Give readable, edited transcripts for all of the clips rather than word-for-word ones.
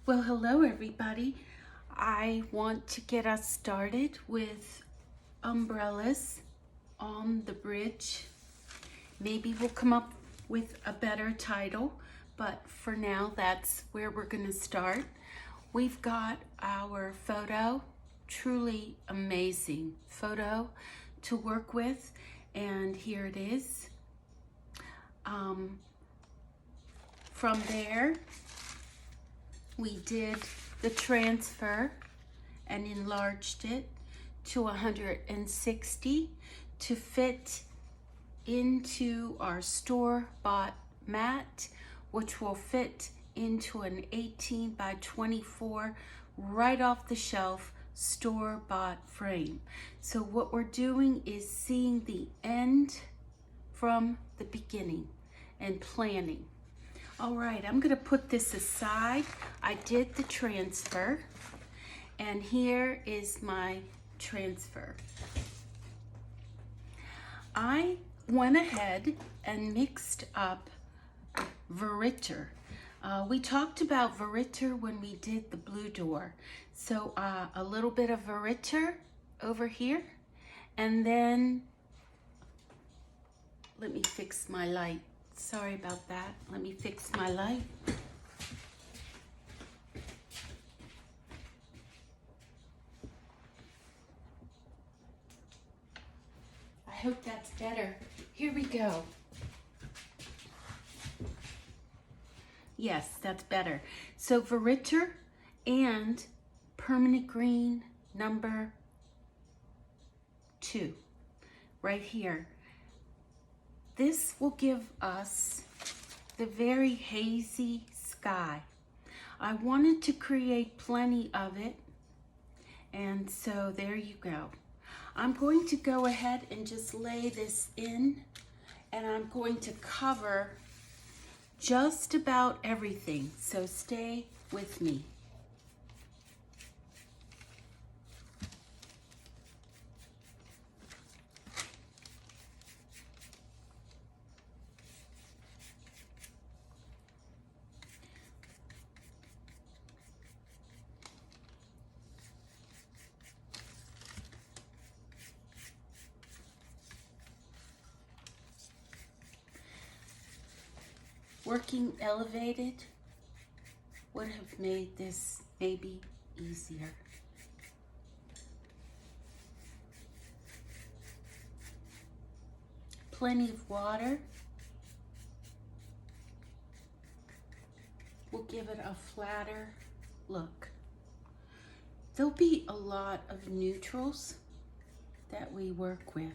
Well, hello everybody. I want to get us started with umbrellas on the bridge. Maybe we'll come up with a better title, but for now that's where we're going to start. We've got our photo, truly amazing photo to work with, and here it is. From there, we did the transfer and enlarged it to 160 to fit into our store-bought mat, which will fit into an 18 by 24 right off the shelf store-bought frame. So what we're doing is seeing the end from the beginning and planning. All right, I'm gonna put this aside. I did the transfer, and here is my transfer. I went ahead and mixed up Veritter. We talked about Veritter when we did the blue door. So a little bit of Veritter over here, and then let me fix my light. Sorry about that. Let me fix my light. I hope that's better. Here we go. Yes, that's better. So Veritter and Permanent Green number 2 right here. This will give us the very hazy sky. I wanted to create plenty of it, and so there you go. I'm going to go ahead and just lay this in, and I'm going to cover just about everything, so stay with me. Working elevated would have made this maybe easier. Plenty of water will give it a flatter look. There'll be a lot of neutrals that we work with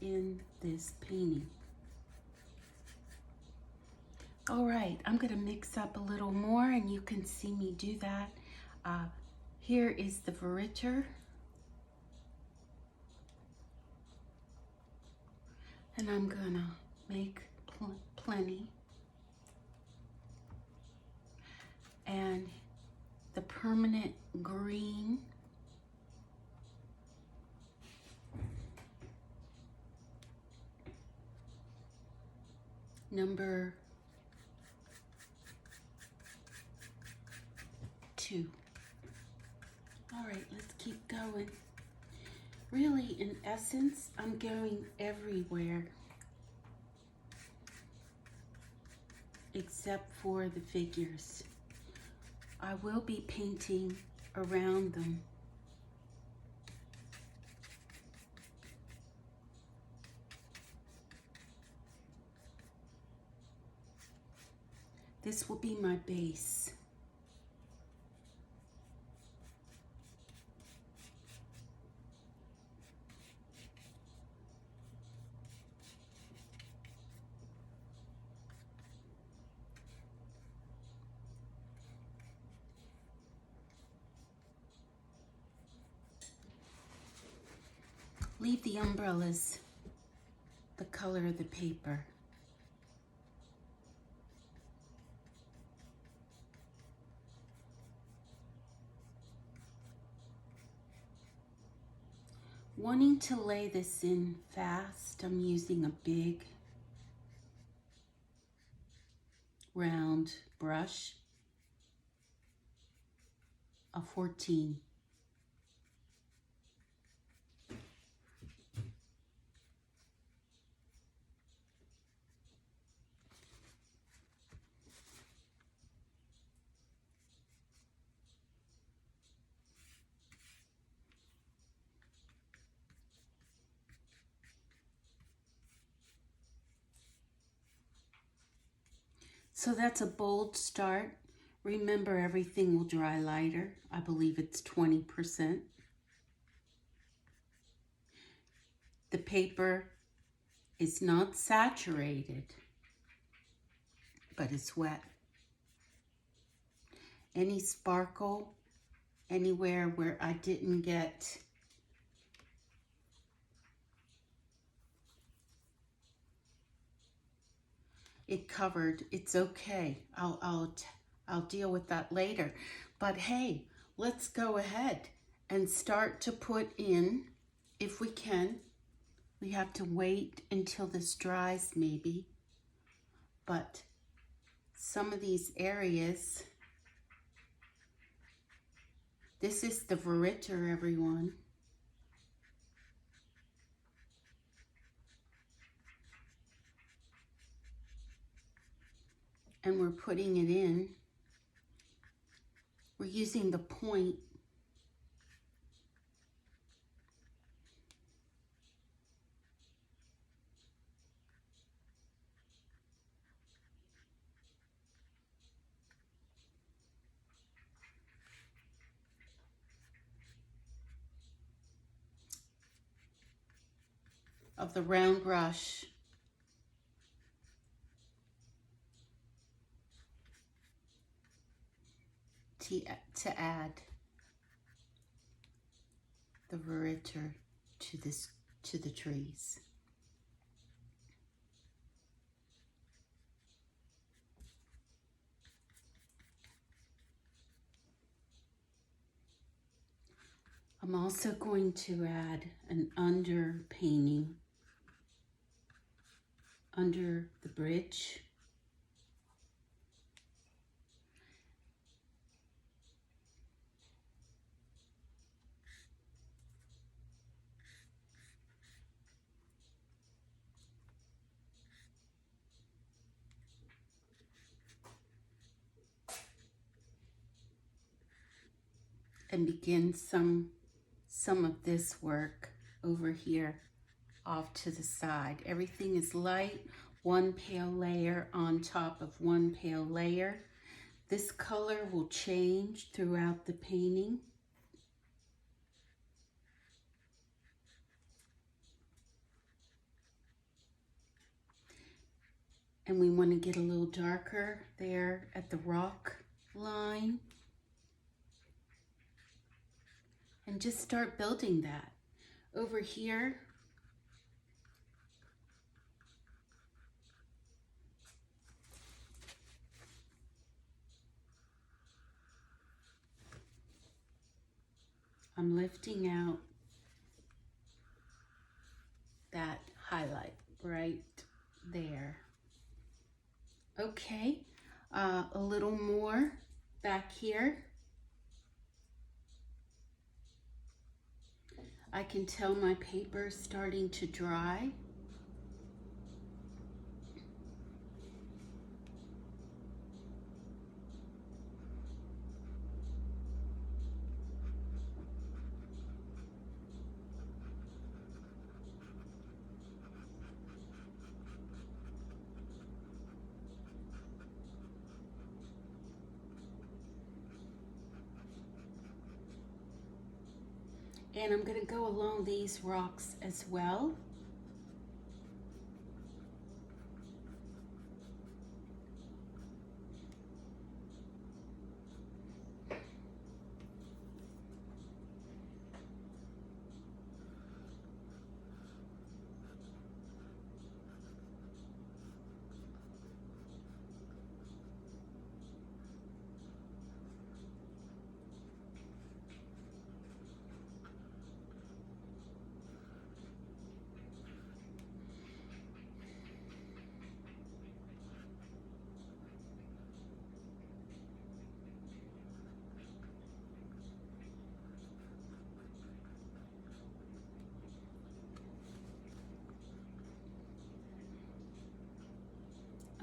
in this painting. All right, I'm gonna mix up a little more and you can see me do that. Here is the Veritter. And I'm gonna make plenty. And the Permanent Green. Number 2. All right, let's keep going. Really, in essence, I'm going everywhere except for the figures. I will be painting around them. This will be my base. Leave the umbrellas the color of the paper. Wanting to lay this in fast, I'm using a big round brush. a 14. So that's a bold start. Remember, everything will dry lighter. I believe it's 20%. The paper is not saturated, but it's wet. Any sparkle anywhere where I didn't get it covered, it's okay. I'll deal with that later. But hey, let's go ahead and start to put in, if we can. We have to wait until this dries maybe, but some of these areas, this is the Veritter, everyone. And we're putting it in. We're using the point of the round brush to add the Veritter to the trees. I'm also going to add an underpainting under the bridge. And begin some of this work over here off to the side. Everything is light, one pale layer on top of one pale layer. This color will change throughout the painting. And we want to get a little darker there at the rock line. And just start building that. Over here, I'm lifting out that highlight right there. Okay, a little more back here. I can tell my paper's starting to dry. And I'm going to go along these rocks as well.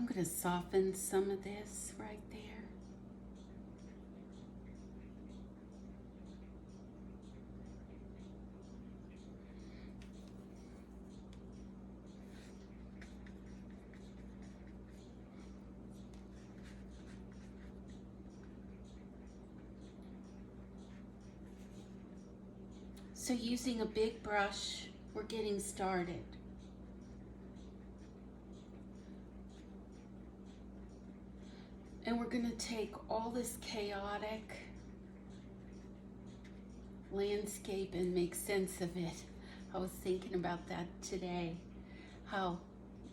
I'm going to soften some of this right there. So using a big brush, we're getting started. And we're going to take all this chaotic landscape and make sense of it. I was thinking about that today, how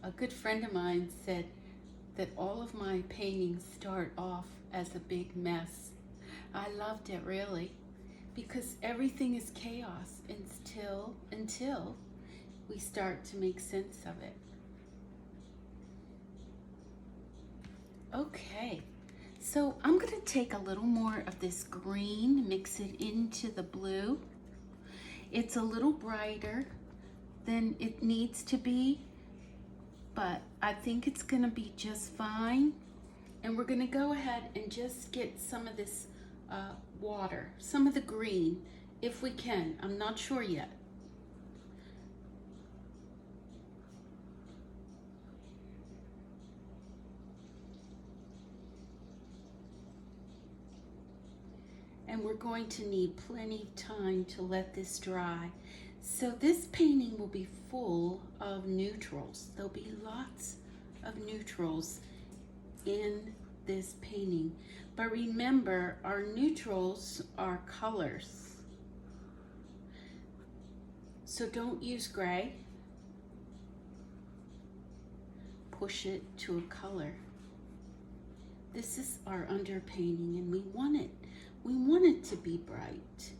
a good friend of mine said that all of my paintings start off as a big mess. I loved it, really, because everything is chaos until we start to make sense of it. Okay, so I'm going to take a little more of this green, mix it into the blue. It's a little brighter than it needs to be, but I think it's going to be just fine. And we're going to go ahead and just get some of this water, some of the green, if we can. I'm not sure yet. And we're going to need plenty of time to let this dry. So this painting will be full of neutrals. There'll be lots of neutrals in this painting. But remember, our neutrals are colors. So don't use gray. Push it to a color. This is our underpainting, and we want it to be bright.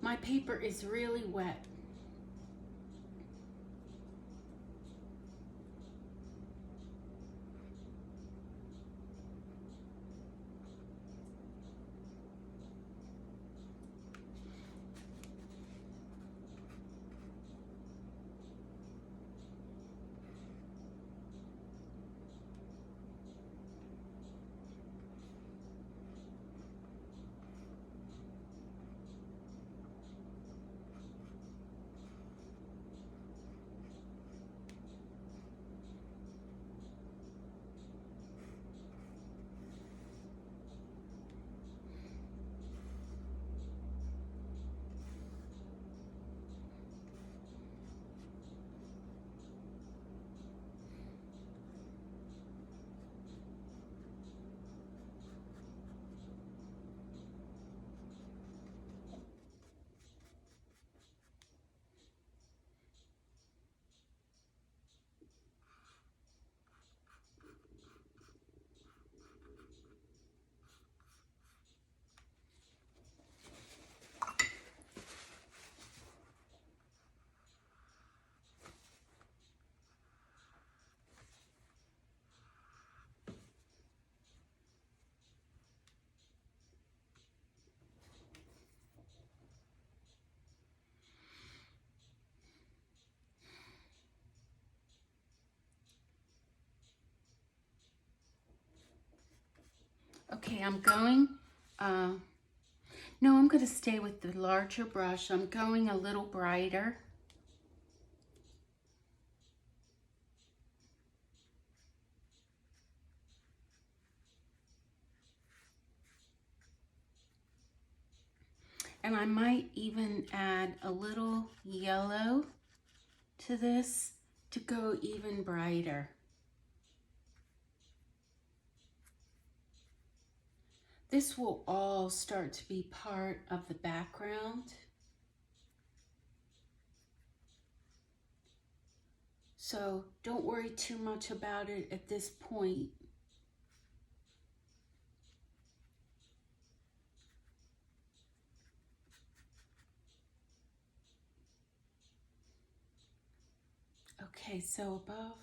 My paper is really wet. Okay, I'm going, no, I'm going to stay with the larger brush. I'm going a little brighter. And I might even add a little yellow to this to go even brighter. This will all start to be part of the background. So don't worry too much about it at this point. Okay, so above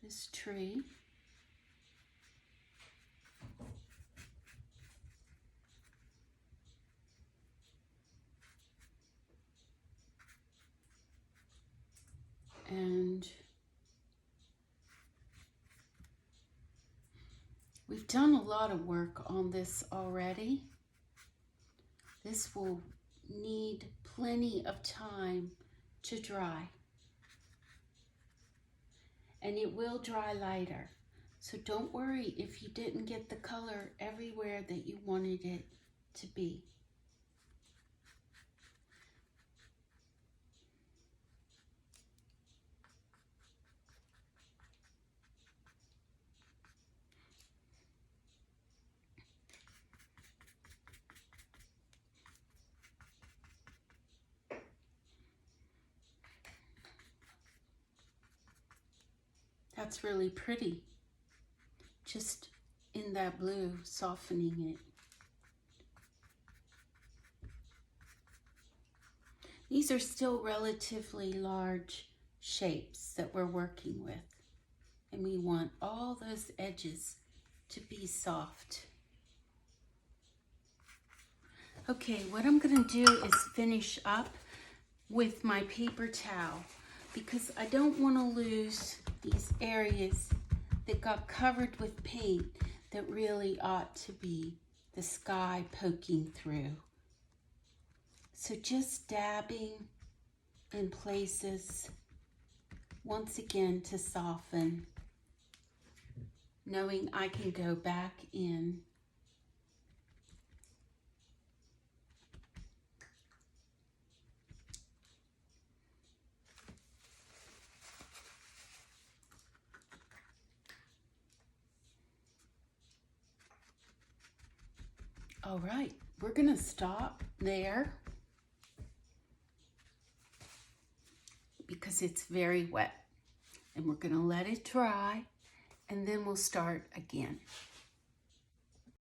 this tree, and we've done a lot of work on this already. This will need plenty of time to dry. And it will dry lighter. So don't worry if you didn't get the color everywhere that you wanted it to be. That's really pretty. Just in that blue, softening it. These are still relatively large shapes that we're working with. And we want all those edges to be soft. Okay, what I'm gonna do is finish up with my paper towel because I don't wanna lose these areas that got covered with paint that really ought to be the sky poking through. So just dabbing in places, once again to soften, knowing I can go back in. All right, we're gonna stop there because it's very wet, and we're gonna let it dry and then we'll start again.